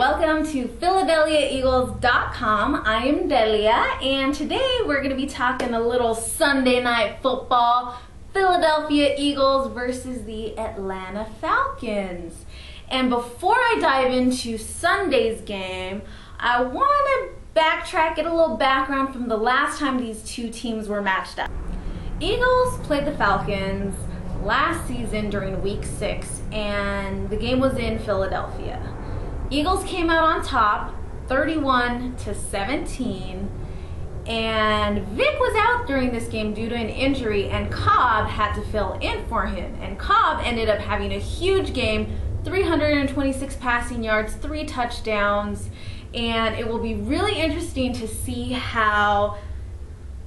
welcome to PhiladelphiaEagles.com. I am Delia, and today we're going to be talking a little Sunday night football. Philadelphia Eagles versus the Atlanta Falcons. And before I dive into Sunday's game, I want to backtrack, get a little background from the last time these two teams were matched up. Eagles played the Falcons last season during week 6, and the game was in Philadelphia. Eagles came out on top 31-17, and Vic was out during this game due to an injury, and Cobb had to fill in for him. And Cobb ended up having a huge game, 326 passing yards, 3 touchdowns, and it will be really interesting to see how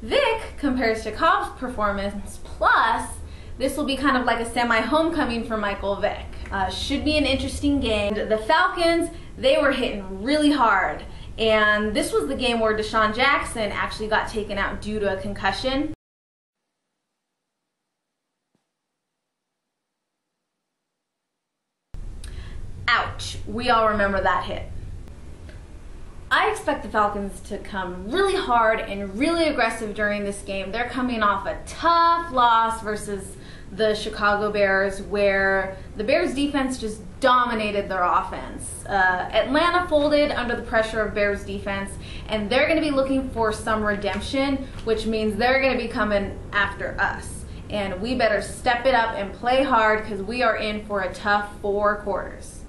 Vic compares to Cobb's performance. Plus, this will be kind of like a semi-homecoming for Michael Vick. Should be an interesting game. The Falcons, they were hitting really hard. And this was the game where Deshaun Jackson actually got taken out due to a concussion. Ouch. We all remember that hit. I expect the Falcons to come really hard and really aggressive during this game. They're coming off a tough loss versus the Chicago Bears, where the Bears defense just dominated their offense. Atlanta folded under the pressure of Bears defense, and they're going to be looking for some redemption, which means they're going to be coming after us. And we better step it up and play hard, because we are in for a tough 4 quarters.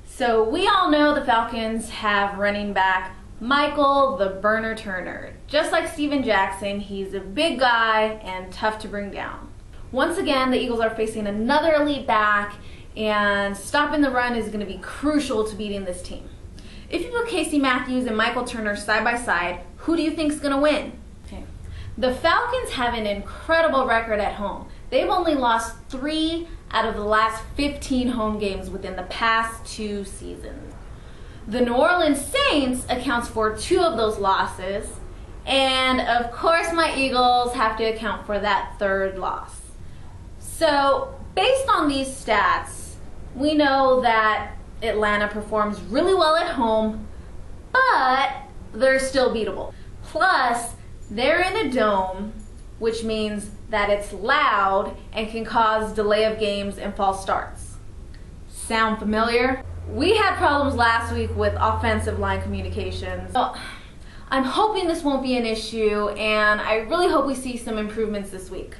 So we all know the Falcons have running back Michael the Burner Turner. Just like Steven Jackson, he's a big guy and tough to bring down. Once again, the Eagles are facing another elite back, and stopping the run is going to be crucial to beating this team. If you put Casey Matthews and Michael Turner side by side, who do you think is going to win? Okay. The Falcons have an incredible record at home. They've only lost 3 out of the last 15 home games within the past 2 seasons. The New Orleans Saints accounts for 2 of those losses, and of course my Eagles have to account for that 3rd loss. So based on these stats, we know that Atlanta performs really well at home, but they're still beatable. Plus, they're in a dome, which means that it's loud and can cause delay of games and false starts. Sound familiar? We had problems last week with offensive line communications. So I'm hoping this won't be an issue, and I really hope we see some improvements this week.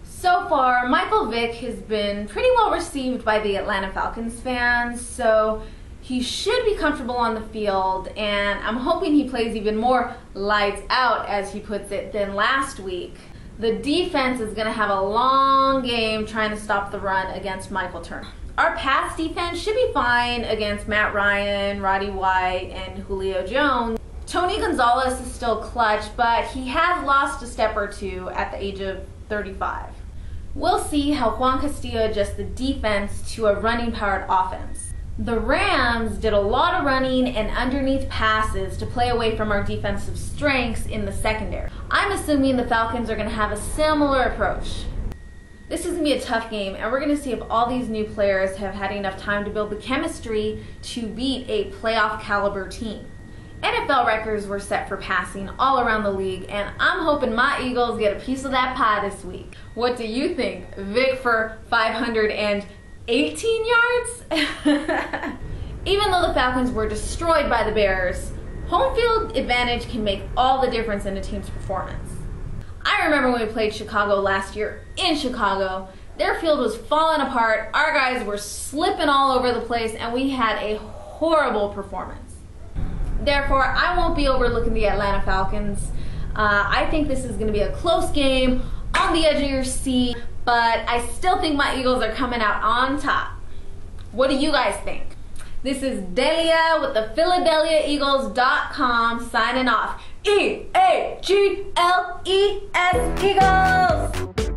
So far, Michael Vick has been pretty well received by the Atlanta Falcons fans, so he should be comfortable on the field, and I'm hoping he plays even more lights out, as he puts it, than last week. The defense is going to have a long game trying to stop the run against Michael Turner. Our pass defense should be fine against Matt Ryan, Roddy White, and Julio Jones. Tony Gonzalez is still clutch, but he has lost a step or 2 at the age of 35. We'll see how Juan Castillo adjusts the defense to a running-powered offense. The Rams did a lot of running and underneath passes to play away from our defensive strengths in the secondary. I'm assuming the Falcons are going to have a similar approach. This is going to be a tough game, and we're going to see if all these new players have had enough time to build the chemistry to beat a playoff caliber team. NFL records were set for passing all around the league, and I'm hoping my Eagles get a piece of that pie this week. What do you think? Vic for 518 yards? Even though the Falcons were destroyed by the Bears, home field advantage can make all the difference in a team's performance. I remember when we played Chicago last year in Chicago. Their field was falling apart, our guys were slipping all over the place, and we had a horrible performance. Therefore, I won't be overlooking the Atlanta Falcons. I think this is going to be a close game, on the edge of your seat, but I still think my Eagles are coming out on top. What do you guys think? This is Delia with the PhiladelphiaEagles.com signing off. E-A-G-L-E-S Eagles!